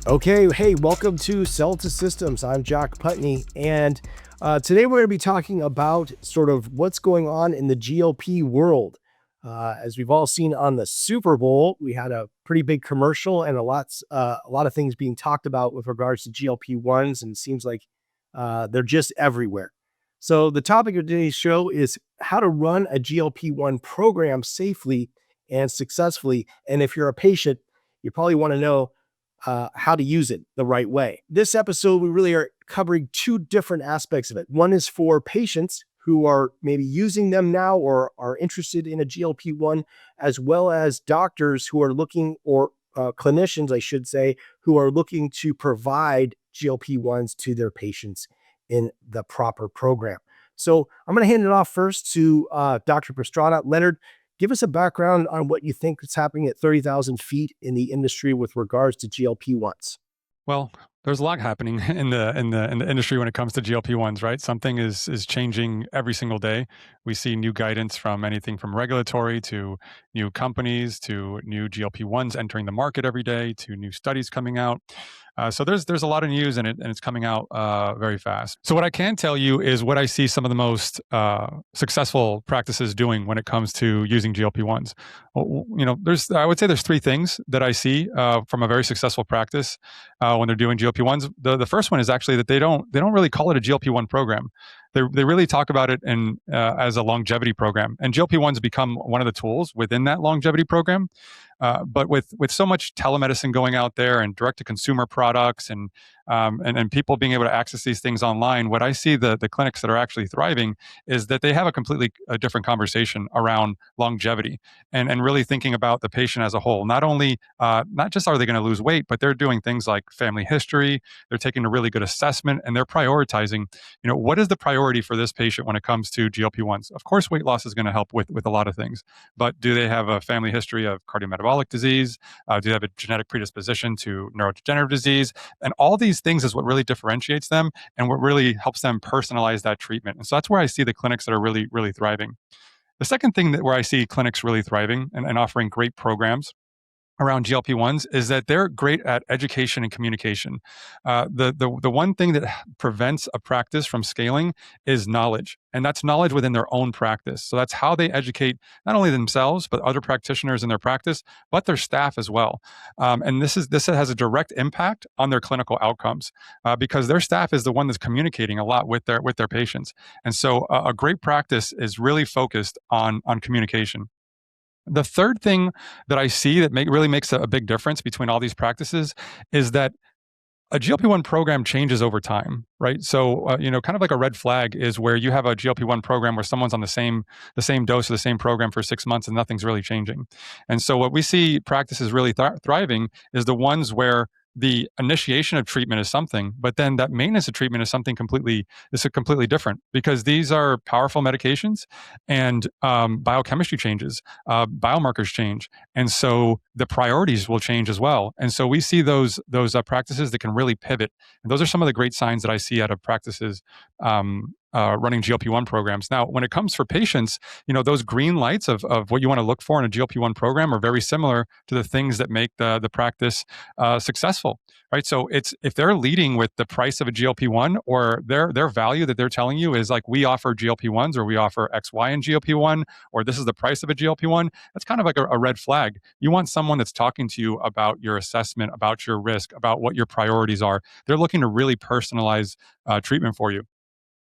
Okay, hey, welcome to Cell to Systems. I'm Jack Putney, and today we're going to be talking about sort of what's going on in the GLP world. As we've all seen on the Super Bowl, we had a pretty big commercial and a lot of things being talked about with regards to GLP-1s, and it seems like they're just everywhere. So the topic of today's show is how to run a GLP-1 program safely and successfully. And if you're a patient, you probably want to know how to use it the right way. This episode, we really are covering two different aspects of it. One is for patients who are maybe using them now or are interested in a GLP-1, as well as doctors who are looking, or clinicians, I should say, who are looking to provide GLP-1s to their patients in the proper program. So I'm going to hand it off first to Dr. Pastrana. Leonard, give us a background on what you think is happening at 30,000 feet in the industry with regards to GLP-1s. Well, there's a lot happening in the industry when it comes to GLP-1s, right? Something is changing every single day. We see new guidance from anything from regulatory to new companies to new GLP-1s entering the market every day to new studies coming out. So there's a lot of news and it's coming out very fast. So what I can tell you is what I see some of the most successful practices doing when it comes to using GLP-1s. I would say there's three things that I see from a very successful practice when they're doing GLP-1s. The first one is actually that they don't really call it a GLP-1 program. They really talk about it as a longevity program, and GLP-1s become one of the tools within that longevity program. But with so much telemedicine going out there and direct to consumer products and people being able to access these things online, what I see the clinics that are actually thriving is that they have a different conversation around longevity and really thinking about the patient as a whole. Not just are they going to lose weight, but they're doing things like family history. They're taking a really good assessment and they're prioritizing, what is the priority for this patient when it comes to GLP-1s? Of course, weight loss is going to help with a lot of things, but do they have a family history of cardiometabolic disease? Do they have a genetic predisposition to neurodegenerative disease? And all these things is what really differentiates them and what really helps them personalize that treatment. And so that's where I see the clinics that are really, really thriving. The second thing where I see clinics really thriving and offering great programs around GLP-1s is that they're great at education and communication. The one thing that prevents a practice from scaling is knowledge, and that's knowledge within their own practice. So that's how they educate not only themselves but other practitioners in their practice, but their staff as well. And this has a direct impact on their clinical outcomes because their staff is the one that's communicating a lot with their patients. And so a great practice is really focused on communication. The third thing that I see that really makes a big difference between all these practices is that a GLP-1 program changes over time, right? So, kind of like a red flag is where you have a GLP-1 program where someone's on the same dose of the same program for 6 months and nothing's really changing. And so what we see practices really thriving is the ones where the initiation of treatment is something, but then that maintenance of treatment is completely different because these are powerful medications and biochemistry changes, biomarkers change. And so the priorities will change as well. And so we see those practices that can really pivot. And those are some of the great signs that I see out of practices running GLP-1 programs. Now, when it comes for patients, those green lights of what you want to look for in a GLP-1 program are very similar to the things that make the practice successful, right? So if they're leading with the price of a GLP-1 or their value that they're telling you is like, we offer GLP-1s or we offer X, Y, and GLP-1, or this is the price of a GLP-1, that's kind of like a red flag. You want someone that's talking to you about your assessment, about your risk, about what your priorities are. They're looking to really personalize treatment for you.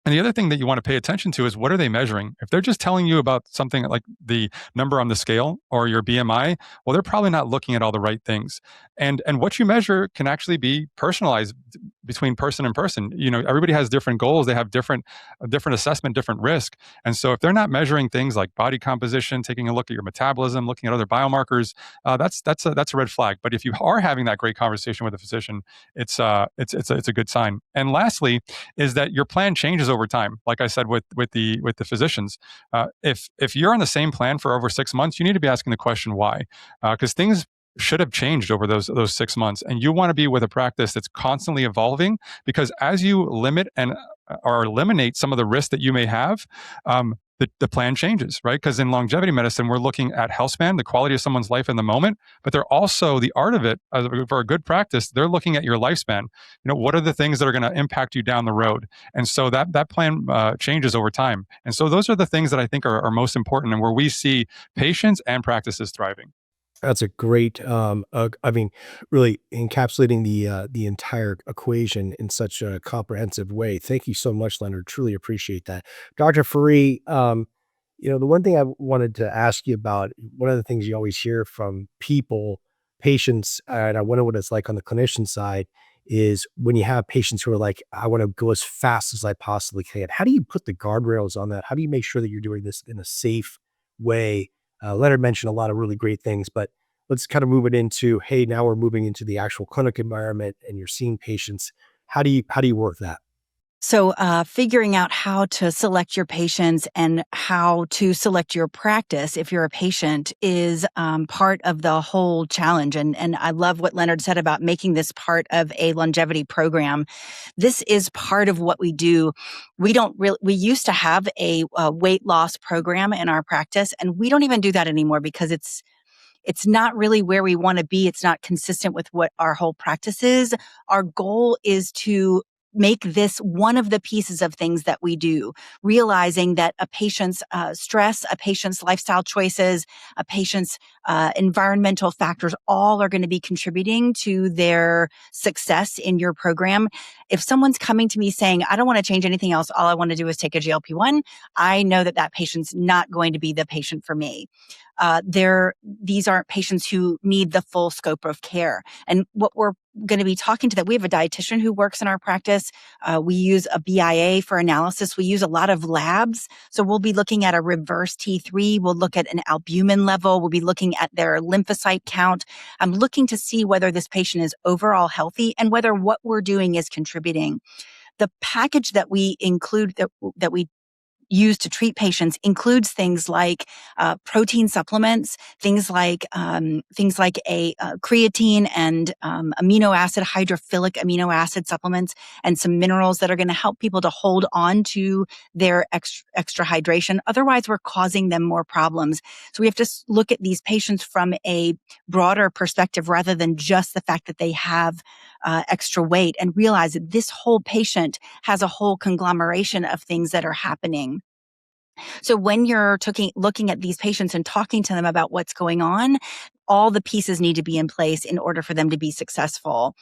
And the other thing that you want to pay attention to is what are they measuring? If they're just telling you about something like the number on the scale or your BMI, well, they're probably not looking at all the right things. And what you measure can actually be personalized between person and person. Everybody has different goals. They have a different assessment, different risk. And so if they're not measuring things like body composition, taking a look at your metabolism, looking at other biomarkers, that's a red flag. But if you are having that great conversation with a physician, it's a good sign. And lastly, is that your plan changes over time. Like I said with the physicians, if you're on the same plan for over 6 months, you need to be asking the question why, because things should have changed over those 6 months. And you want to be with a practice that's constantly evolving, because as you limit and or eliminate some of the risks that you may have, the plan changes, right? Because in longevity medicine, we're looking at health span, the quality of someone's life in the moment, but they're also the art of it. For a good practice, they're looking at your lifespan. What are the things that are going to impact you down the road? And so that plan changes over time. And so those are the things that I think are most important, and where we see patients and practices thriving. That's a great, I mean, really encapsulating the entire equation in such a comprehensive way. Thank you so much, Leonard. Truly appreciate that. Dr. Faree, the one thing I wanted to ask you about, one of the things you always hear from people, patients, and I wonder what it's like on the clinician side, is when you have patients who are like, I want to go as fast as I possibly can. How do you put the guardrails on that? How do you make sure that you're doing this in a safe way? Leonard mentioned a lot of really great things, but let's kind of move it into, hey, now we're moving into the actual clinic environment and you're seeing patients. How do you work that? So, figuring out how to select your patients and how to select your practice if you're a patient is part of the whole challenge. And I love what Leonard said about making this part of a longevity program. This is part of what we do. We used to have a weight loss program in our practice, and we don't even do that anymore because it's not really where we want to be. It's not consistent with what our whole practice is. Our goal is to make this one of the pieces of things that we do, realizing that a patient's stress, a patient's lifestyle choices, a patient's environmental factors, all are going to be contributing to their success in your program. If someone's coming to me saying, I don't want to change anything else, all I want to do is take a GLP-1, I know that that patient's not going to be the patient for me. These aren't patients who need the full scope of care. And what we're going to be talking to that, we have a dietitian who works in our practice. We use a BIA for analysis. We use a lot of labs. So we'll be looking at a reverse T3. We'll look at an albumin level. We'll be looking at their lymphocyte count. I'm looking to see whether this patient is overall healthy and whether what we're doing is contributing. The package that we include, that we used to treat patients includes things like protein supplements, things like a creatine and amino acid, hydrophilic amino acid supplements, and some minerals that are going to help people to hold on to their extra hydration. Otherwise, we're causing them more problems. So we have to look at these patients from a broader perspective rather than just the fact that they have extra weight, and realize that this whole patient has a whole conglomeration of things that are happening. So when you're looking at these patients and talking to them about what's going on, all the pieces need to be in place in order for them to be successful.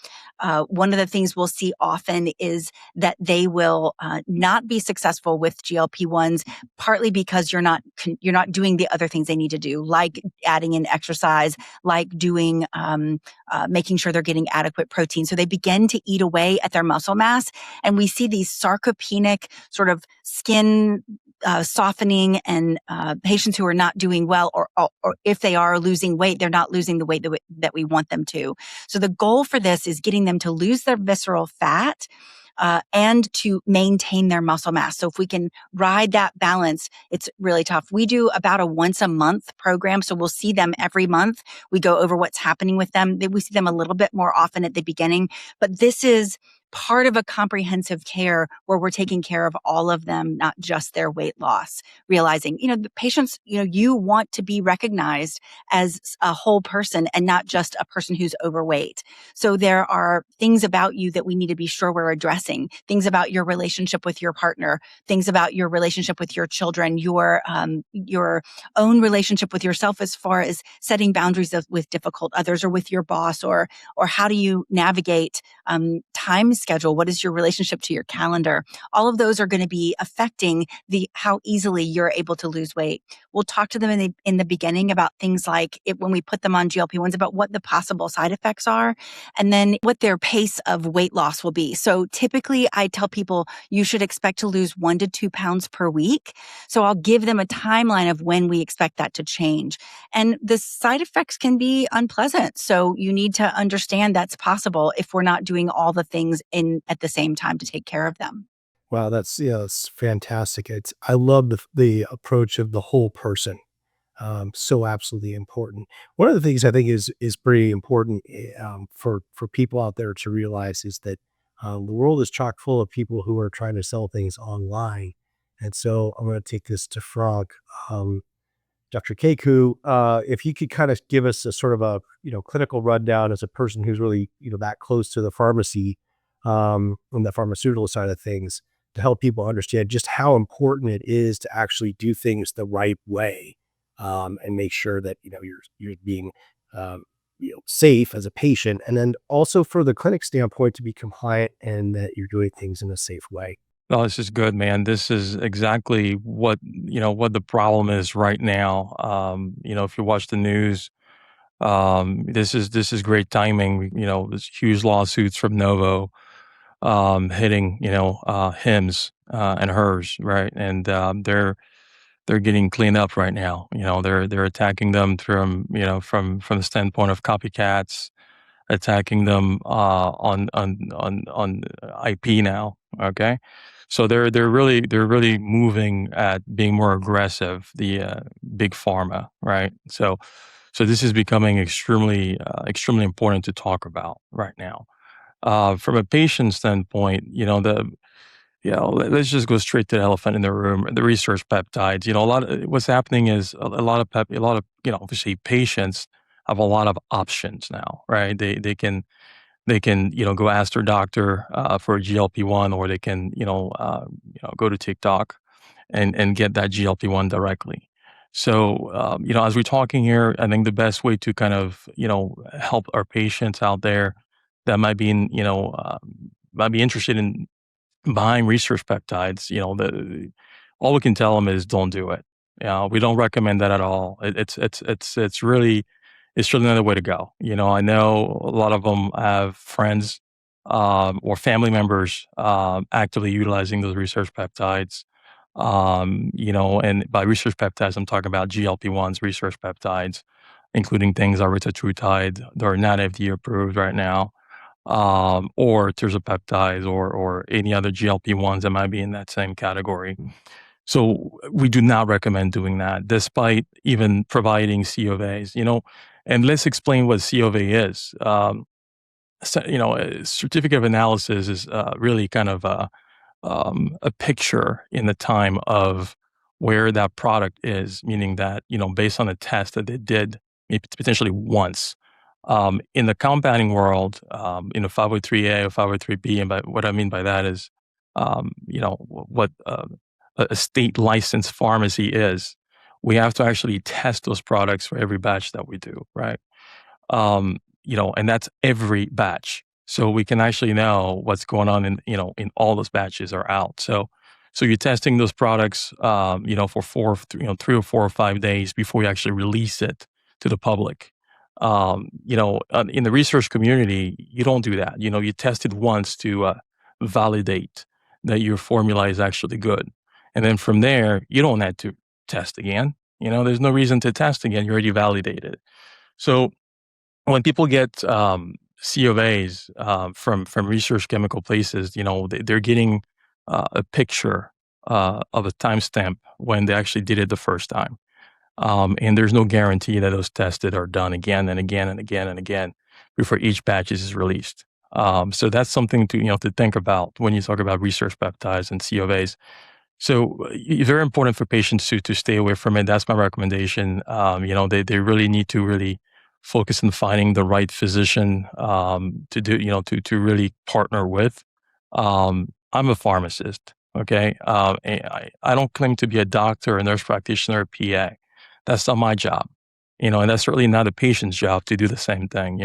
One of the things we'll see often is that they will not be successful with GLP-1s, partly because you're not doing the other things they need to do, like adding in exercise, like doing making sure they're getting adequate protein. So they begin to eat away at their muscle mass, and we see these sarcopenic sort of skin softening, and patients who are not doing well, or if they are losing weight, they're not losing the weight that we want them to. So the goal for this is getting them to lose their visceral fat and to maintain their muscle mass. So if we can ride that balance, it's really tough. We do about a once a month program. So we'll see them every month. We go over what's happening with them. We see them a little bit more often at the beginning, but this is part of a comprehensive care where we're taking care of all of them, not just their weight loss. Realizing, the patients, you want to be recognized as a whole person and not just a person who's overweight. So there are things about you that we need to be sure we're addressing, things about your relationship with your partner, things about your relationship with your children, your own relationship with yourself, as far as setting boundaries with difficult others or with your boss, or how do you navigate time schedule? What is your relationship to your calendar? All of those are going to be affecting how easily you're able to lose weight. We'll talk to them in the beginning about things like when we put them on GLP-1s, about what the possible side effects are, and then what their pace of weight loss will be. So typically I tell people you should expect to lose 1 to 2 pounds per week. So I'll give them a timeline of when we expect that to change. And the side effects can be unpleasant. So you need to understand that's possible if we're not doing all the things at the same time to take care of them. Wow, that's fantastic. I love the approach of the whole person. So absolutely important. One of the things I think is pretty important for people out there to realize is that the world is chock full of people who are trying to sell things online, and so I'm going to take this to Frank. Dr. Keku, if you could kind of give us a sort of a clinical rundown as a person who's really that close to the pharmacy on the pharmaceutical side of things to help people understand just how important it is to actually do things the right way and make sure that you're being safe as a patient, and then also for the clinic standpoint to be compliant and that you're doing things in a safe way. No, this is good, man. This is exactly what the problem is right now. If you watch the news, this is great timing. There's huge lawsuits from Novo, hitting, hims, and hers, right? And they're getting cleaned up right now. They're attacking them from the standpoint of copycats, attacking them on IP now. Okay, so they're really moving at being more aggressive. The big pharma, right? So this is becoming extremely important to talk about right now. From a patient standpoint, let's just go straight to the elephant in the room, the research peptides. What's happening is a lot of, obviously patients have a lot of options now, right? They can go ask their doctor for a GLP-1, or they can go to TikTok and get that GLP-1 directly. So as we're talking here, I think the best way to kind of help our patients out there that might be interested in buying research peptides, all we can tell them is don't do it. We don't recommend that at all. It's really not the way to go. I know a lot of them have friends or family members actively utilizing those research peptides. And by research peptides, I'm talking about GLP-1s, research peptides, including things like retatrutide that are not FDA approved right now, or tirzepatides or any other GLP-1s that might be in that same category. So we do not recommend doing that, despite even providing COVAs. And let's explain what COVA is. A certificate of analysis is really kind of a picture in the time of where that product is, meaning that, based on a test that they did maybe potentially once. In the compounding world, 503A or 503B, and what I mean by that is, what a state licensed pharmacy is. We have to actually test those products for every batch that we do, right? And that's every batch. So we can actually know what's going on in all those batches are out. So you're testing those products, for 3 or 4 or 5 days before you actually release it to the public. In the research community, you don't do that. You test it once to validate that your formula is actually good. And then from there, you don't have to test again. There's no reason to test again. You already validated. So when people get COAs from research chemical places, they're getting a picture of a timestamp when they actually did it the first time. And there's no guarantee that those tested are done again and again and again and again before each batch is released. So that's something to think about when you talk about research peptides and COAs. So very important for patients to stay away from it. That's my recommendation. They really need to really focus on finding the right physician to do, to really partner with. I'm a pharmacist. Okay. And I don't claim to be a doctor, a nurse practitioner, or PA. That's not my job, and that's certainly not a patient's job to do the same thing.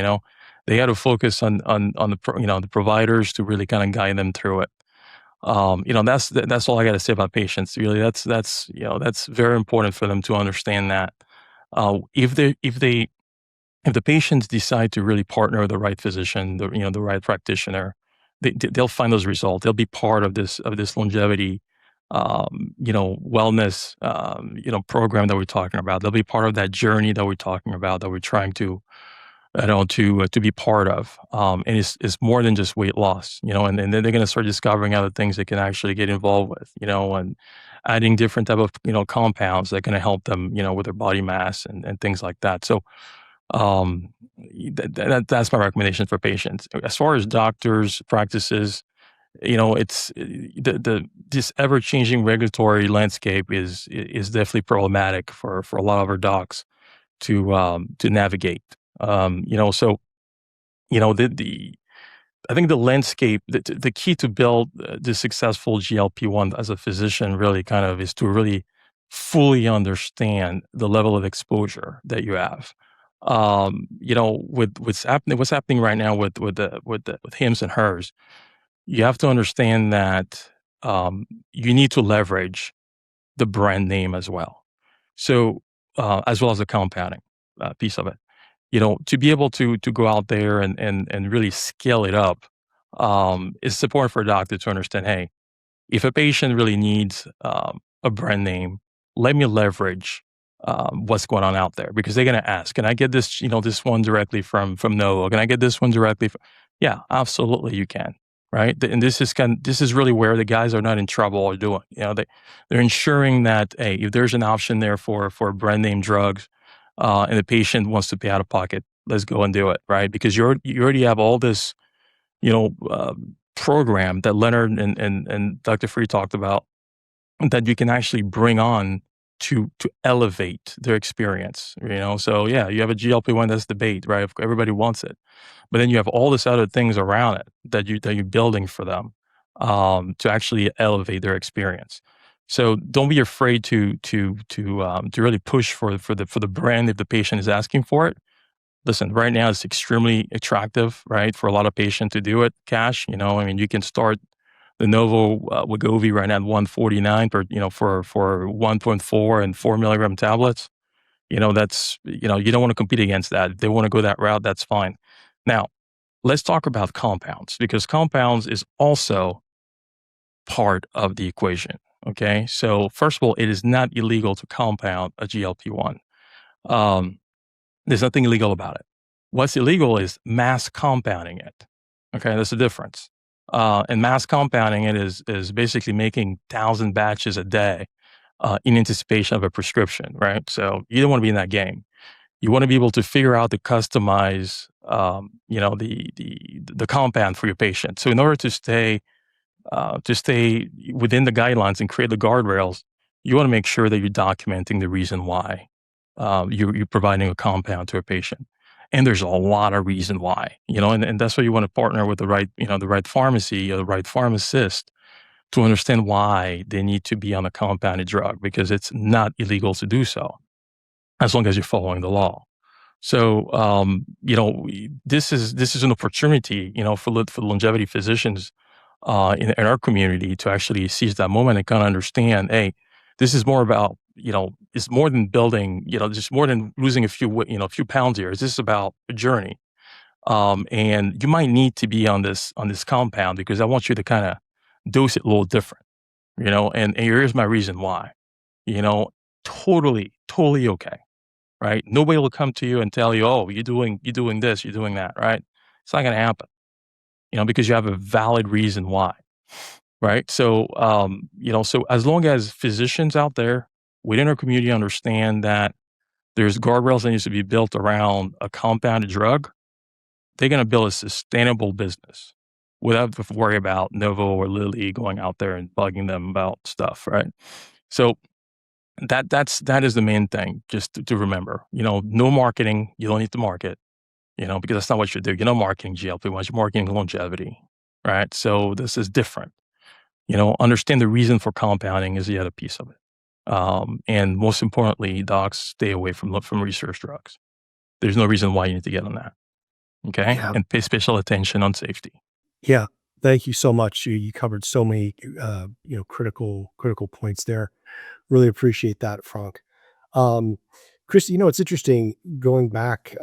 They got to focus on the providers to really kind of guide them through it. That's all I got to say about patients. Really, that's very important for them to understand that if the patients decide to really partner with the right physician, the right practitioner, they'll find those results. They'll be part of this longevity, wellness, program that we're talking about. They'll be part of that journey that we're talking about, that we're trying to to be part of. And it's more than just weight loss, and then they're going to start discovering other things they can actually get involved with, and adding different type of, compounds that are going to help them, with their body mass and things like that. So, that's my recommendation for patients. As far as doctors' practices, it's this ever changing regulatory landscape is definitely problematic for a lot of our docs to navigate. So the I think the landscape, the key to build the successful GLP-1 as a physician really kind of is to really fully understand the level of exposure that you have. With what's happening right now with hims and hers, you have to understand that you need to leverage the brand name as well. So, as well as the compounding piece of it. To be able to go out there and really scale it up, it's important for a doctor to understand, hey, if a patient really needs a brand name, let me leverage what's going on out there because they're going to ask, can I get this, this one directly from Novo? Can I get this one directly from? Yeah, absolutely, you can. Right, and this is really where the guys are not in trouble or doing. They're ensuring that hey, if there's an option there for brand name drugs, and the patient wants to pay out of pocket, let's go and do it. Right, because you already have all this you know, uh, program that Leonard and Dr. Free talked about that you can actually bring on to elevate their experience. So yeah, you have a GLP-1 that's debate, right? Everybody wants it. But then you have all this other things around it that you're building for them to actually elevate their experience. So don't be afraid to really push for the brand if the patient is asking for it. Listen, right now it's extremely attractive, right, for a lot of patients to do it cash. I mean, you can start the Novo Wegovy right now at 149 for 1.4 and 4 milligram tablets. That's you don't want to compete against that. If they want to go that route, that's fine. Now, let's talk about compounds because compounds is also part of the equation. Okay, so first of all, it is not illegal to compound a GLP-1. Um, there's nothing illegal about it. What's illegal is mass compounding it. Okay, that's the difference. And mass compounding it is basically making 1,000 batches a day in anticipation of a prescription, right? So you don't want to be in that game. You want to be able to figure out to customize, the compound for your patient. So in order to stay within the guidelines and create the guardrails, you want to make sure that you're documenting the reason why you're providing a compound to a patient. And there's a lot of reason why, and that's why you want to partner with the right pharmacy or the right pharmacist to understand why they need to be on a compounded drug because it's not illegal to do so as long as you're following the law. So, this is an opportunity, for longevity physicians in our community to actually seize that moment and kind of understand, hey, this is more about, it's more than building, just more than losing a few pounds here. This is about a journey. And you might need to be on this compound because I want you to kind of dose it a little different, and here's my reason why, you know, totally okay. Right? Nobody will come to you and tell you, "Oh, you're doing this, you're doing that," right? It's not gonna happen, because you have a valid reason why, right? So as long as physicians out there within our community understand that there's guardrails that needs to be built around a compounded drug, they're gonna build a sustainable business without to worry about Novo or Lilly going out there and bugging them about stuff, right? So that is the main thing just to remember. No marketing. You don't need to market, because that's not what you do. You're not marketing GLP-1s, you're marketing longevity, right? So this is different. Understand the reason for compounding is the other piece of it. And most importantly, docs stay away from research drugs. There's no reason why you need to get on that. Okay. Yeah. And pay special attention on safety. Yeah. Thank you so much. You covered so many, critical points there. Really appreciate that, Frank. Um, Christy, it's interesting going back,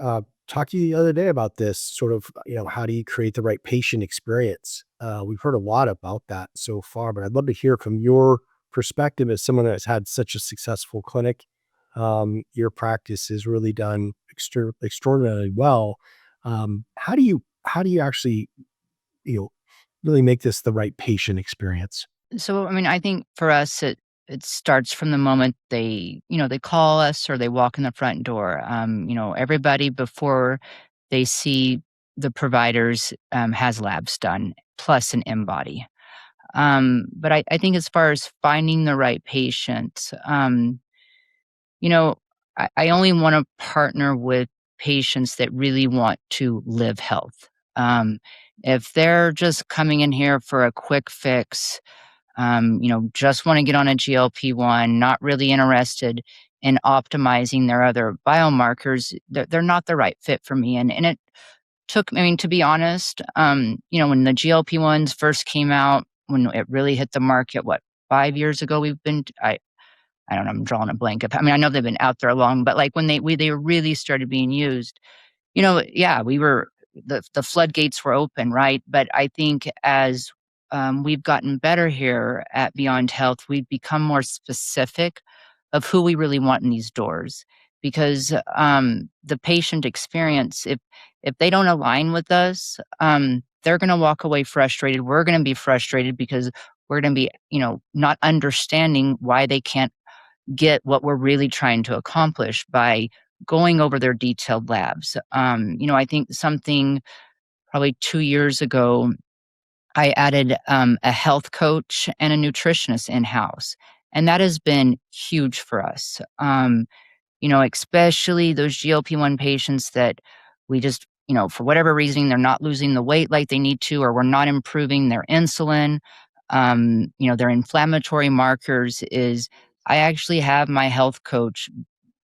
talked to you the other day about this sort of, how do you create the right patient experience? We've heard a lot about that so far, but I'd love to hear from your perspective as someone that's had such a successful clinic. Your practice has really done extraordinarily well. How do you actually, you know, really make this the right patient experience? So, I mean, I think for us, it starts from the moment they call us or they walk in the front door. Everybody before they see the providers has labs done plus an M-body. But I think as far as finding the right patient, you know, I only want to partner with patients that really want to live health. Um, if they're just coming in here for a quick fix, just want to get on a GLP-1, not really interested in optimizing their other biomarkers, they're not the right fit for me. And it took, I mean, to be honest, when the GLP-1s first came out, when it really hit the market, what, 5 years ago, I don't know, I'm drawing a blank. I mean, I know they've been out there long, but like when they really started being used, yeah, the floodgates were open, right? But I think as we've gotten better here at Beyond Health, we've become more specific of who we really want in these doors, because the patient experience, if they don't align with us, they're going to walk away frustrated. We're going to be frustrated because we're going to be, not understanding why they can't get what we're really trying to accomplish by going over their detailed labs. I think something probably 2 years ago, I added a health coach and a nutritionist in house. And that has been huge for us. Especially those GLP-1 patients that we just, for whatever reason, they're not losing the weight like they need to, or we're not improving their insulin, their inflammatory markers is I actually have my health coach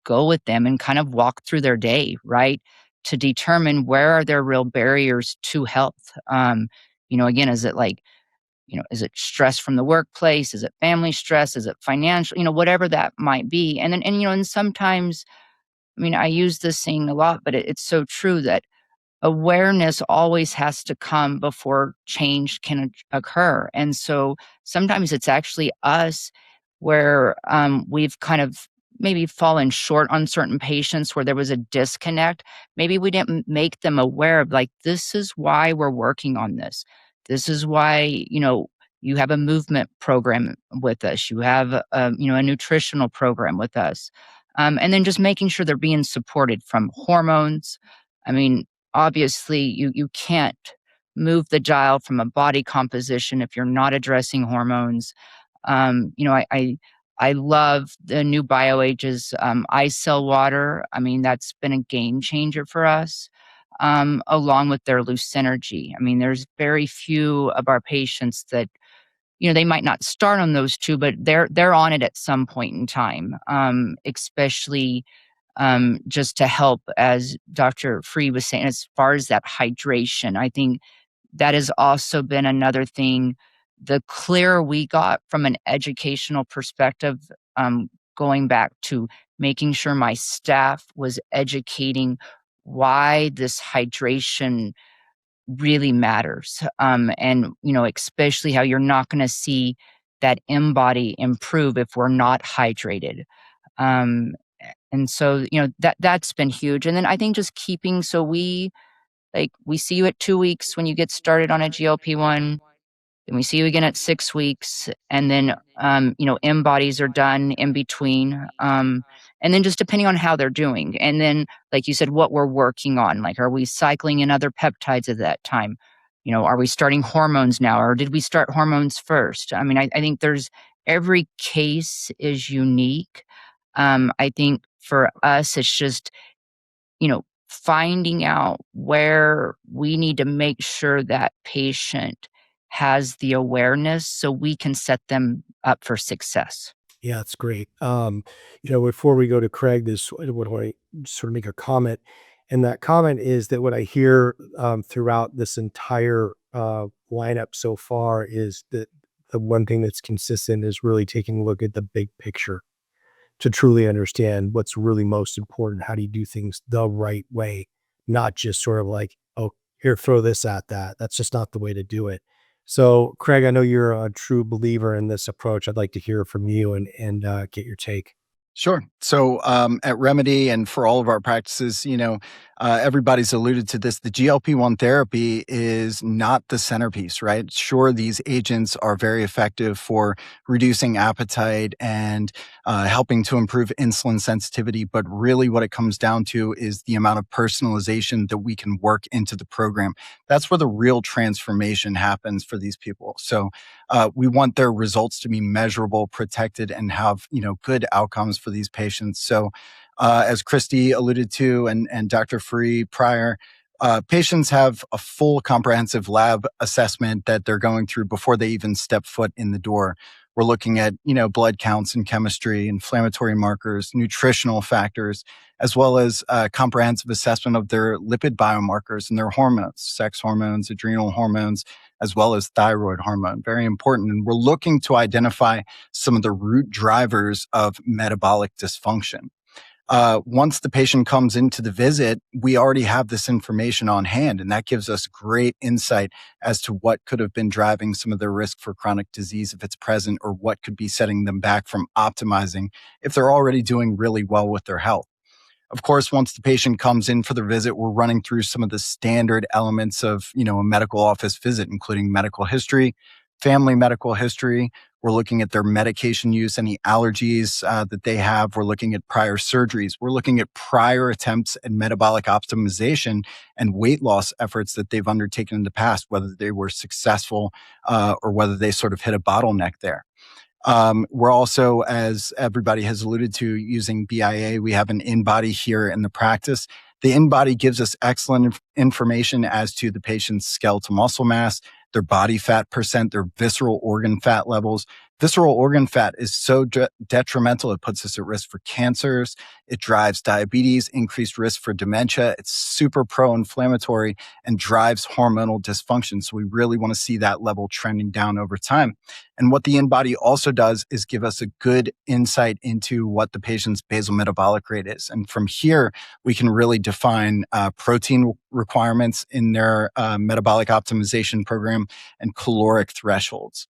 go with them and kind of walk through their day, right? To determine where are their real barriers to health. Again, is it stress from the workplace? Is it family stress? Is it financial? Whatever that might be. And sometimes, I mean, I use this saying a lot, but it's so true that awareness always has to come before change can occur. And so sometimes it's actually us where we've kind of maybe fallen short on certain patients where there was a disconnect. Maybe we didn't make them aware of, like, this is why we're working on this. This is why, you have a movement program with us. You have, a nutritional program with us. And then just making sure they're being supported from hormones. I mean, obviously you can't move the dial from a body composition if you're not addressing hormones. I love the new BioAges ice cell water. I mean, that's been a game changer for us. Along with their Lucinergy. I mean, there's very few of our patients that, they might not start on those two, but they're on it at some point in time. Especially just to help, as Dr. Free was saying, as far as that hydration. I think that has also been another thing. The clearer we got from an educational perspective, going back to making sure my staff was educating why this hydration really matters. Especially how you're not going to see that M-body improve if we're not hydrated. Um, and so, that's been huge. And then I think just keeping, so we see you at 2 weeks when you get started on a GLP-1, then we see you again at 6 weeks, and then, M bodies are done in between. And then just depending on how they're doing. And then, like you said, what we're working on, like, are we cycling in other peptides at that time? Are we starting hormones now, or did we start hormones first? I mean, I think every case is unique. I think for us, it's just, finding out where we need to make sure that patient has the awareness so we can set them up for success. Yeah, it's great. Before we go to Craig, what do I sort of make a comment? And that comment is that what I hear throughout this entire lineup so far is that the one thing that's consistent is really taking a look at the big picture to truly understand what's really most important. How do you do things the right way? Not just sort of like, oh, here, throw this at that. That's just not the way to do it. So, Craig, I know you're a true believer in this approach. I'd like to hear from you and get your take. Sure. So at Remedy and for all of our practices, everybody's alluded to this. The GLP-1 therapy is not the centerpiece, right? Sure, these agents are very effective for reducing appetite and helping to improve insulin sensitivity. But really what it comes down to is the amount of personalization that we can work into the program. That's where the real transformation happens for these people. So we want their results to be measurable, protected, and have, good outcomes for these patients. So as Christy alluded to and Dr. Free prior, patients have a full comprehensive lab assessment that they're going through before they even step foot in the door. We're looking at, blood counts and chemistry, inflammatory markers, nutritional factors, as well as comprehensive assessment of their lipid biomarkers and their hormones, sex hormones, adrenal hormones, as well as thyroid hormone. Very important. And we're looking to identify some of the root drivers of metabolic dysfunction. Once the patient comes into the visit, we already have this information on hand, and that gives us great insight as to what could have been driving some of their risk for chronic disease if it's present, or what could be setting them back from optimizing if they're already doing really well with their health. Of course, once the patient comes in for the visit, we're running through some of the standard elements of, a medical office visit, including medical history, family medical history. We're looking at their medication use, any allergies that they have. We're looking at prior surgeries. We're looking at prior attempts at metabolic optimization and weight loss efforts that they've undertaken in the past, whether they were successful or whether they sort of hit a bottleneck there. We're also, as everybody has alluded to, using BIA. We have an in-body here in the practice. The in-body gives us excellent information as to the patient's skeletal muscle mass, their body fat percent, their visceral organ fat levels. Visceral organ fat is so detrimental. It puts us at risk for cancers. It drives diabetes, increased risk for dementia. It's super pro-inflammatory and drives hormonal dysfunction. So we really want to see that level trending down over time. And what the in-body also does is give us a good insight into what the patient's basal metabolic rate is. And from here, we can really define protein requirements in their metabolic optimization program and caloric thresholds.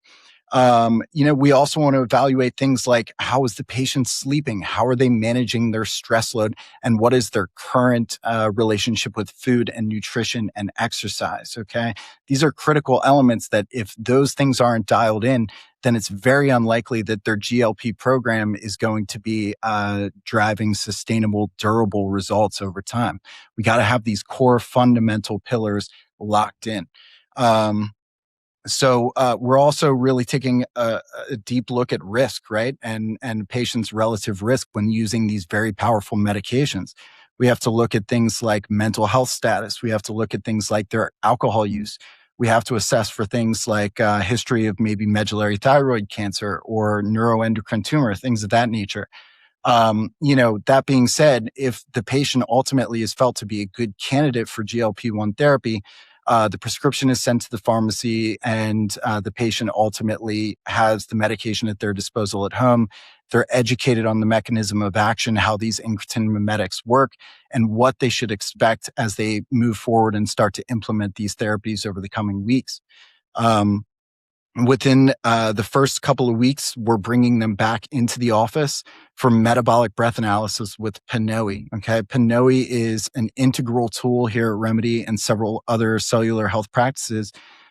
We also want to evaluate things like, how is the patient sleeping? How are they managing their stress load? And what is their current relationship with food and nutrition and exercise? Okay. These are critical elements that if those things aren't dialed in, then it's very unlikely that their GLP program is going to be driving sustainable, durable results over time. We got to have these core fundamental pillars locked in. So we're also really taking a deep look at risk, right? And patients' relative risk when using these very powerful medications. We have to look at things like mental health status. We have to look at things like their alcohol use. We have to assess for things like history of maybe medullary thyroid cancer or neuroendocrine tumor, things of that nature. That being said, if the patient ultimately is felt to be a good candidate for GLP-1 therapy, the prescription is sent to the pharmacy, and the patient ultimately has the medication at their disposal at home. They're educated on the mechanism of action, how these incretin mimetics work, and what they should expect as they move forward and start to implement these therapies over the coming weeks. Within the first couple of weeks, we're bringing them back into the office for metabolic breath analysis with PNOE. Okay, PNOE is an integral tool here at Remedy and several other cellular health practices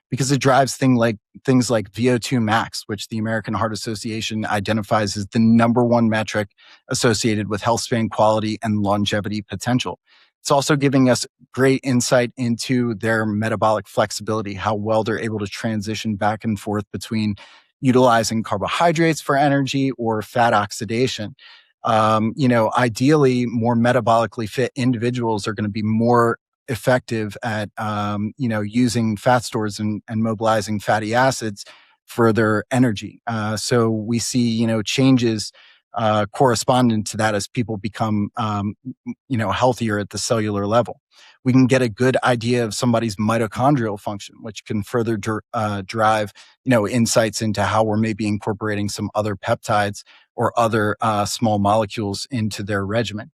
because it drives things like VO2 max, which the American Heart Association identifies as the number one metric associated with health span quality and longevity potential. It's also giving us great insight into their metabolic flexibility, how well they're able to transition back and forth between utilizing carbohydrates for energy or fat oxidation. Ideally, more metabolically fit individuals are going to be more effective at, using fat stores and mobilizing fatty acids for their energy. So we see, changes corresponding to that as people become, healthier at the cellular level. We can get a good idea of somebody's mitochondrial function, which can further drive, insights into how we're maybe incorporating some other peptides or other small molecules into their regimen.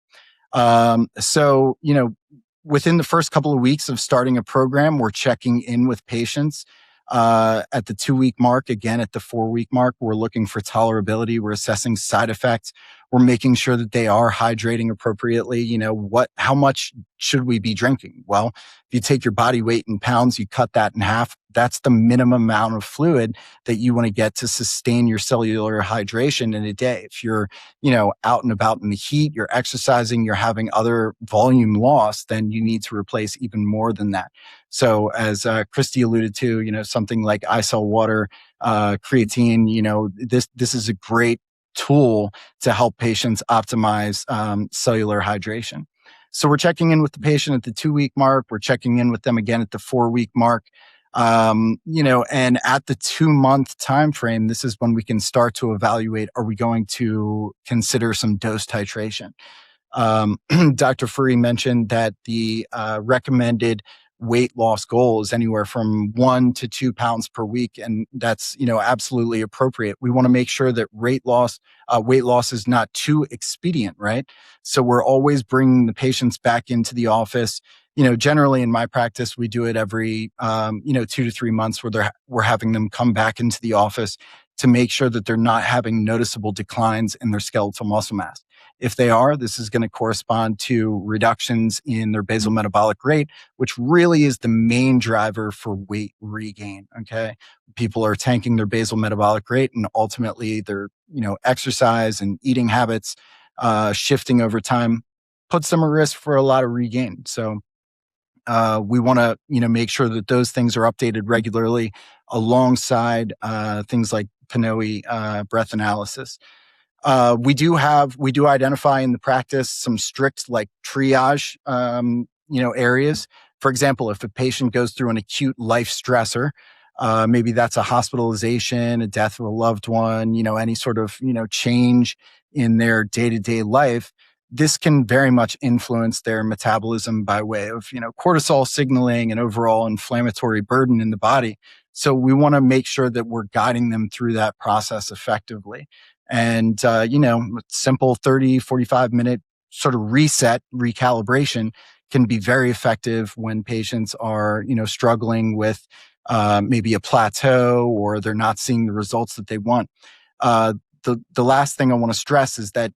Within the first couple of weeks of starting a program, we're checking in with patients At the 2-week mark, again, at the 4-week mark, we're looking for tolerability. We're assessing side effects. We're making sure that they are hydrating appropriately. How much should we be drinking? Well, if you take your body weight in pounds, you cut that in half. That's the minimum amount of fluid that you want to get to sustain your cellular hydration in a day. If you're, out and about in the heat, you're exercising, you're having other volume loss, then you need to replace even more than that. So as Christy alluded to, something like ISL water, creatine, this is a great tool to help patients optimize cellular hydration. So we're checking in with the patient at the 2-week mark. We're checking in with them again at the 4-week mark. And at the 2-month time frame, this is when we can start to evaluate, are we going to consider some dose titration? Dr. Furry mentioned that the recommended weight loss goal is anywhere from 1 to 2 pounds per week. And that's, absolutely appropriate. We want to make sure that weight loss is not too expedient, right? So we're always bringing the patients back into the office. Generally in my practice, we do it every, 2 to 3 months where we're having them come back into the office to make sure that they're not having noticeable declines in their skeletal muscle mass. If they are, this is going to correspond to reductions in their basal metabolic rate, which really is the main driver for weight regain. Okay. People are tanking their basal metabolic rate, and ultimately their, exercise and eating habits, shifting over time puts them at risk for a lot of regain. So, we want to, make sure that those things are updated regularly alongside, things like PNOE, breath analysis. We do identify in the practice some strict like triage, areas. For example, if a patient goes through an acute life stressor, maybe that's a hospitalization, a death of a loved one, any sort of, change in their day-to-day life, this can very much influence their metabolism by way of, cortisol signaling and overall inflammatory burden in the body. So we want to make sure that we're guiding them through that process effectively. And, simple 30, 45-minute sort of reset, recalibration can be very effective when patients are, struggling with maybe a plateau, or they're not seeing the results that they want. The last thing I want to stress is that,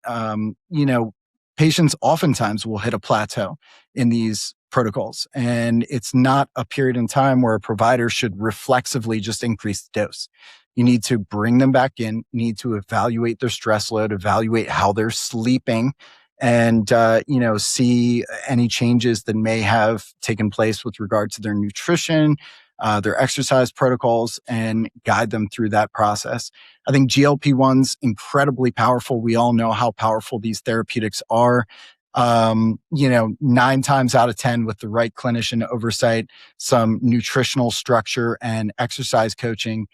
patients oftentimes will hit a plateau in these protocols, and it's not a period in time where a provider should reflexively just increase the dose. You need to bring them back in, need to evaluate their stress load, evaluate how they're sleeping, and, see any changes that may have taken place with regard to their nutrition, their exercise protocols, and guide them through that process. I think GLP-1's incredibly powerful. We all know how powerful these therapeutics are. 9 times out of 10 with the right clinician oversight, some nutritional structure and exercise coaching,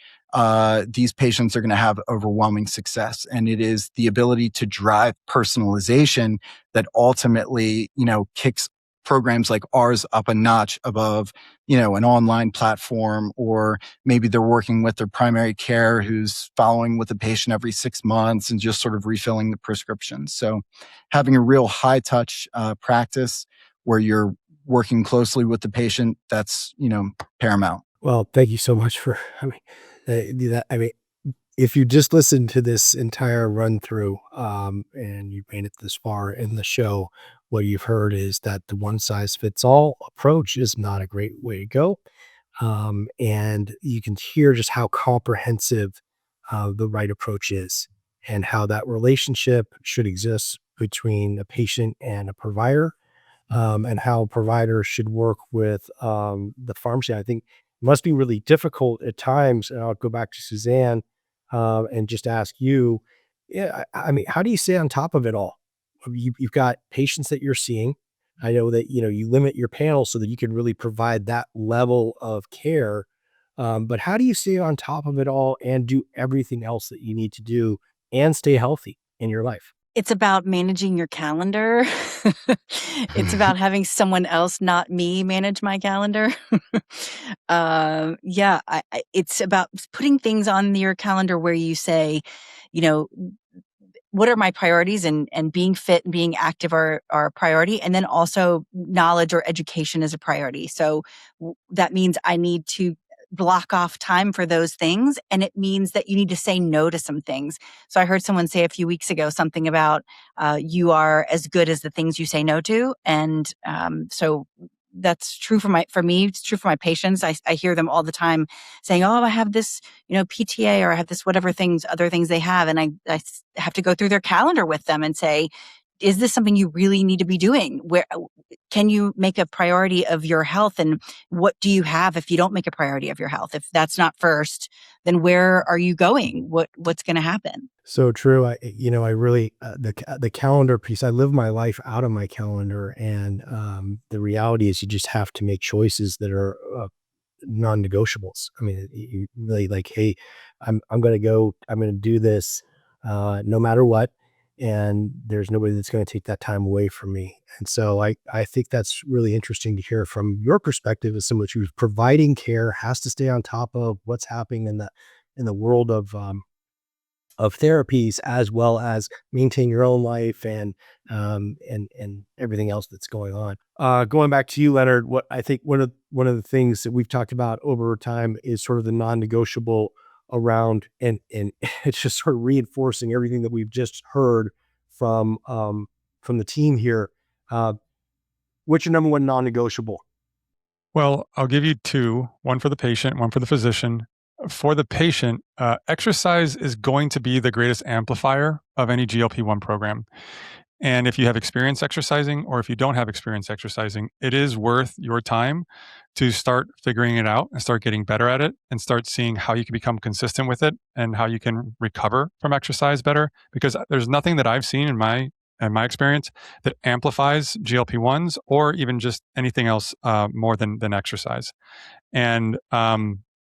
these patients are going to have overwhelming success. And it is the ability to drive personalization that ultimately, kicks programs like ours up a notch above, an online platform, or maybe they're working with their primary care who's following with a patient every 6 months and just sort of refilling the prescriptions. So having a real high touch practice where you're working closely with the patient, that's, paramount. Well, thank you so much for, if you just listened to this entire run through, and you made it this far in the show, what you've heard is that the one size fits all approach is not a great way to go. And you can hear just how comprehensive the right approach is, and how that relationship should exist between a patient and a provider, and how providers should work with the pharmacy. I think it must be really difficult at times. And I'll go back to Suzanne and just ask you, yeah, how do you stay on top of it all? You've got patients that you're seeing. I know that, you limit your panel so that you can really provide that level of care. But how do you stay on top of it all and do everything else that you need to do and stay healthy in your life? It's about managing your calendar. It's about having someone else, not me, manage my calendar. It's about putting things on your calendar where you say, you know, what are my priorities, and being fit and being active are a priority. And then also knowledge or education is a priority. So that means I need to block off time for those things. And it means that you need to say no to some things. So I heard someone say a few weeks ago something about you are as good as the things you say no to. And so that's true for me. It's true for my patients. I hear them all the time saying, oh, I have this, PTA, or I have this, whatever other things they have. And I have to go through their calendar with them and say, is this something you really need to be doing? Where can you make a priority of your health? And what do you have if you don't make a priority of your health? If that's not first, then where are you going? What's going to happen? So true. I really, the calendar piece, I live my life out of my calendar. And the reality is you just have to make choices that are non-negotiables. I mean, you really like, hey, I'm going to do this no matter what. And there's nobody that's going to take that time away from me. And so I think that's really interesting to hear from your perspective as someone who's providing care, has to stay on top of what's happening in the world of therapies, as well as maintain your own life and everything else that's going on. Going back to you, Leonard, what I think one of the things that we've talked about over time is sort of the non-negotiable around, and it's just sort of reinforcing everything that we've just heard from the team here. What's your number one non-negotiable? Well, I'll give you two, one for the patient, one for the physician. For the patient, exercise is going to be the greatest amplifier of any GLP-1 program. And if you have experience exercising, or if you don't have experience exercising, it is worth your time to start figuring it out and start getting better at it and start seeing how you can become consistent with it and how you can recover from exercise better. Because there's nothing that I've seen in my experience that amplifies GLP-1s or even just anything else more than exercise. And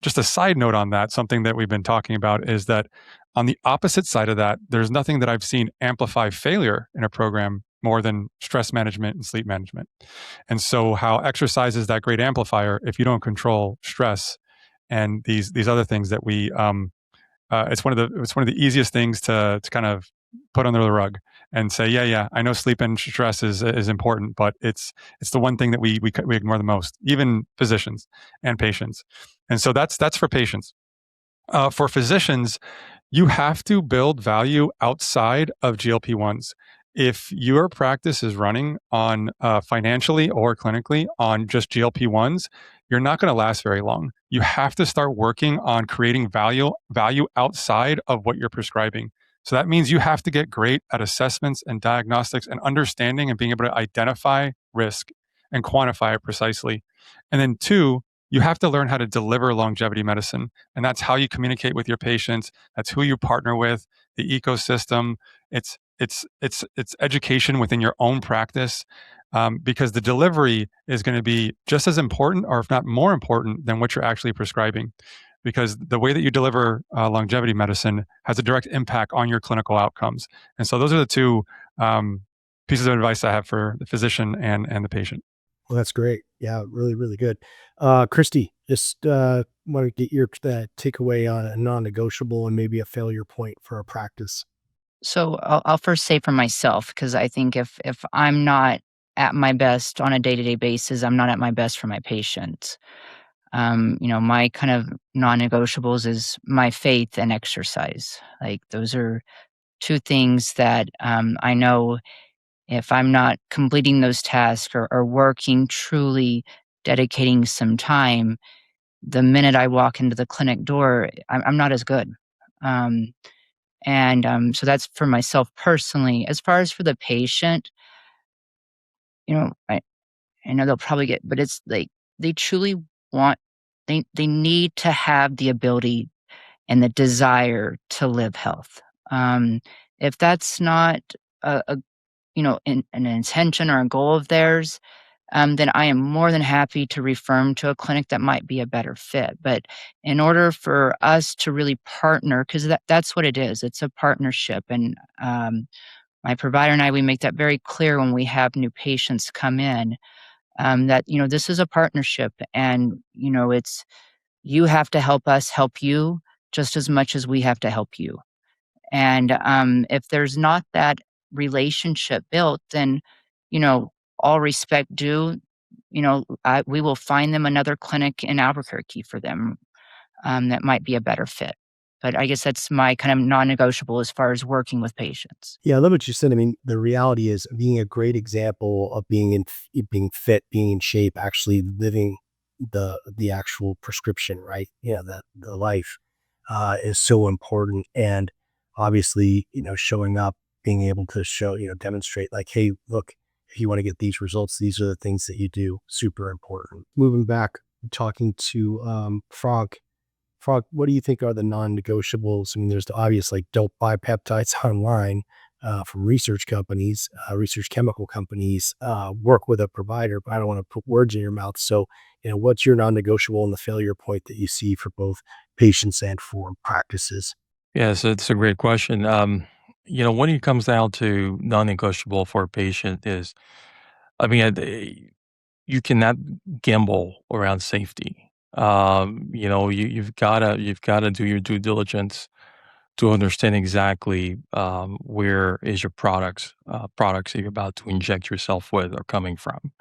just a side note on that, something that we've been talking about is that on the opposite side of that, there's nothing that I've seen amplify failure in a program more than stress management and sleep management. And so how exercise is that great amplifier if you don't control stress and these other things that we it's one of the easiest things to kind of put under the rug and say, yeah, I know sleep and stress is important, but it's the one thing that we ignore the most, even physicians and patients. And so that's for patients. For physicians, you have to build value outside of GLP-1s. If your practice is running on financially or clinically on just GLP-1s, you're not going to last very long. You have to start working on creating value outside of what you're prescribing. So that means you have to get great at assessments and diagnostics and understanding and being able to identify risk and quantify it precisely. And then two, you have to learn how to deliver longevity medicine. And that's how you communicate with your patients. That's who you partner with, the ecosystem. It's education within your own practice, because the delivery is going to be just as important, or if not more important, than what you're actually prescribing. Because the way that you deliver longevity medicine has a direct impact on your clinical outcomes. And so those are the two pieces of advice I have for the physician and the patient. Well, that's great. Yeah, really, really good. Christy, just want to get your takeaway on a non-negotiable and maybe a failure point for a practice. So I'll first say for myself, because I think if I'm not at my best on a day-to-day basis, I'm not at my best for my patients. My kind of non-negotiables is my faith and exercise. Like those are two things that I know if I'm not completing those tasks or working truly dedicating some time, the minute I walk into the clinic door, I'm not as good. Um, so that's for myself personally. As far as for the patient, I know they'll probably but it's like they truly want, they need to have the ability and the desire to live health. If that's not a an intention or a goal of theirs, then I am more than happy to refer 'em to a clinic that might be a better fit. But in order for us to really partner, because that's what it is, it's a partnership. And my provider and I, we make that very clear when we have new patients come in, that, this is a partnership and, it's you have to help us help you just as much as we have to help you. And if there's not that relationship built, then, all respect due, we will find them another clinic in Albuquerque for them. that might be a better fit. But I guess that's my kind of non-negotiable as far as working with patients. Yeah, I love what you said. I mean, the reality is being a great example of being fit, being in shape, actually living the actual prescription, right? Yeah, the life is so important. And obviously, showing up, being able to show, demonstrate like, hey, look, if you want to get these results, these are the things that you do. Super important. Moving back, talking to Frank. Frank, what do you think are the non-negotiables? I mean, there's the obvious, like don't buy peptides online from research companies, research chemical companies. Work with a provider, but I don't want to put words in your mouth. So, what's your non-negotiable and the failure point that you see for both patients and for practices? Yeah, so it's a great question. When it comes down to non-negotiable for a patient is, I mean, you cannot gamble around safety. You've gotta do your due diligence to understand exactly where is your products that you're about to inject yourself with are coming from,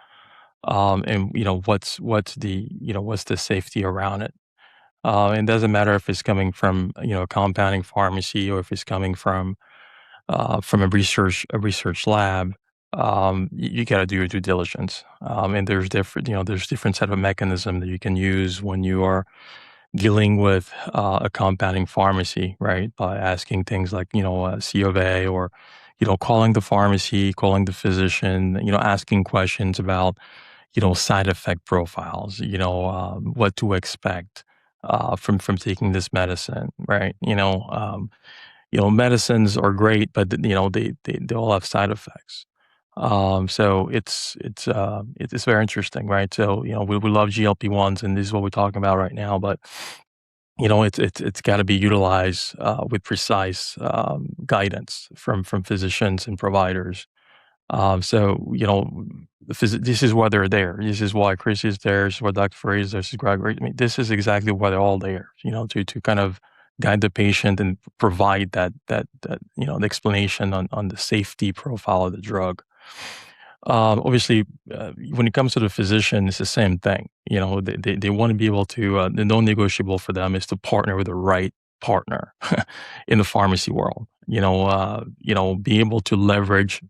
and what's the safety around it. It doesn't matter if it's coming from a compounding pharmacy or if it's coming from a research lab. You got to do your due diligence, and there's different set of mechanism that you can use when you are dealing with a compounding pharmacy, right? By asking things like C of A, or calling the pharmacy, calling the physician, asking questions about side effect profiles, what to expect from taking this medicine, right? Medicines are great, but they all have side effects. So it's very interesting, right? So we love GLP-1s, and this is what we're talking about right now. But it's got to be utilized with precise guidance from physicians and providers. This is why they're there. This is why Chris is there. This is why Dr. Frey is there. This is Gregory. I mean, this is exactly why they're all there. To kind of guide the patient and provide the explanation on the safety profile of the drug. Obviously, when it comes to the physician, it's the same thing. They want to be able to. The non-negotiable for them is to partner with the right partner in the pharmacy world. Be able to leverage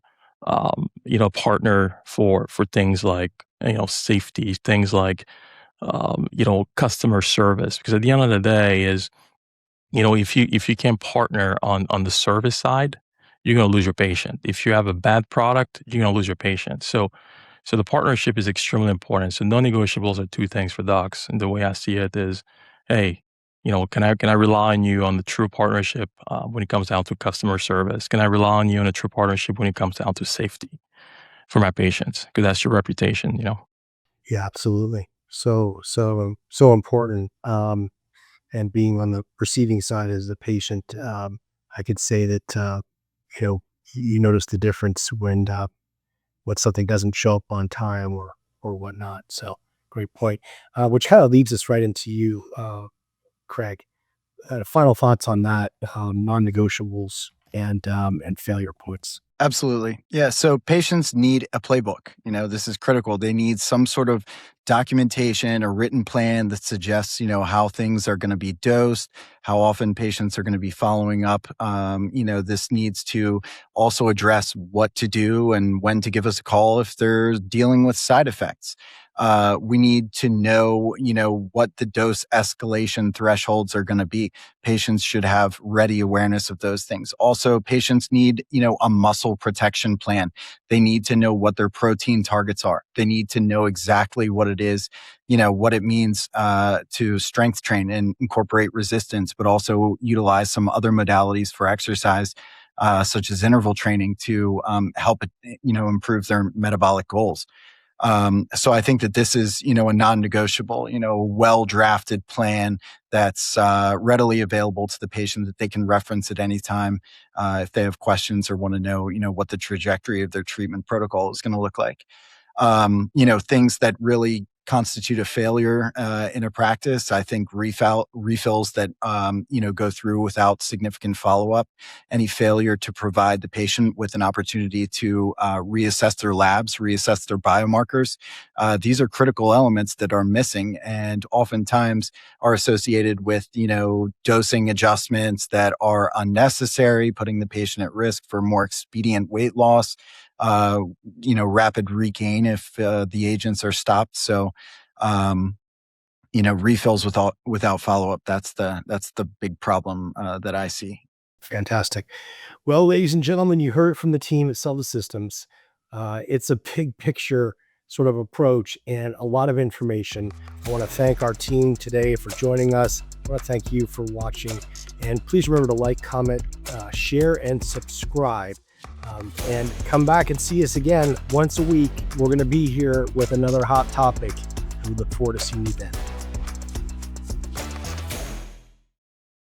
partner for things like safety, things like customer service. Because at the end of the day, is if you can't partner on the service side, you're going to lose your patient. If you have a bad product, you're going to lose your patient. So the partnership is extremely important. So non-negotiables are two things for docs, and the way I see it is, hey, can I rely on you on the true partnership when it comes down to customer service? Can I rely on you on a true partnership when it comes down to safety for my patients? Because that's your reputation. Yeah, absolutely. So important. And being on the receiving side as a patient, I could say that you know you notice the difference when something doesn't show up on time or whatnot. So great point. Which kind of leads us right into you, Craig. Final thoughts on that, non-negotiables and failure points. Absolutely. Yeah. So patients need a playbook. This is critical. They need some sort of documentation, a written plan that suggests, how things are going to be dosed, how often patients are going to be following up. This needs to also address what to do and when to give us a call if they're dealing with side effects. We need to know, what the dose escalation thresholds are going to be. Patients should have ready awareness of those things. Also, patients need, a muscle protection plan. They need to know what their protein targets are. They need to know exactly what it is, what it means to strength train and incorporate resistance, but also utilize some other modalities for exercise, such as interval training to help, improve their metabolic goals. So I think that this is, a non-negotiable, well-drafted plan that's readily available to the patient that they can reference at any time if they have questions or want to know, what the trajectory of their treatment protocol is going to look like. Things that really constitute a failure in a practice. I think refills that go through without significant follow-up, any failure to provide the patient with an opportunity to reassess their labs, reassess their biomarkers. These are critical elements that are missing and oftentimes are associated with, dosing adjustments that are unnecessary, putting the patient at risk for more expedient weight loss, rapid regain if the agents are stopped. So, refills without follow-up, that's the big problem that I see. Fantastic. Well, ladies and gentlemen, you heard it from the team at Celta Systems. It's a big picture sort of approach and a lot of information. I want to thank our team today for joining us. I want to thank you for watching. And please remember to like, comment, share, and subscribe. And come back and see us again once a week. We're going to be here with another hot topic. We look forward to seeing you then.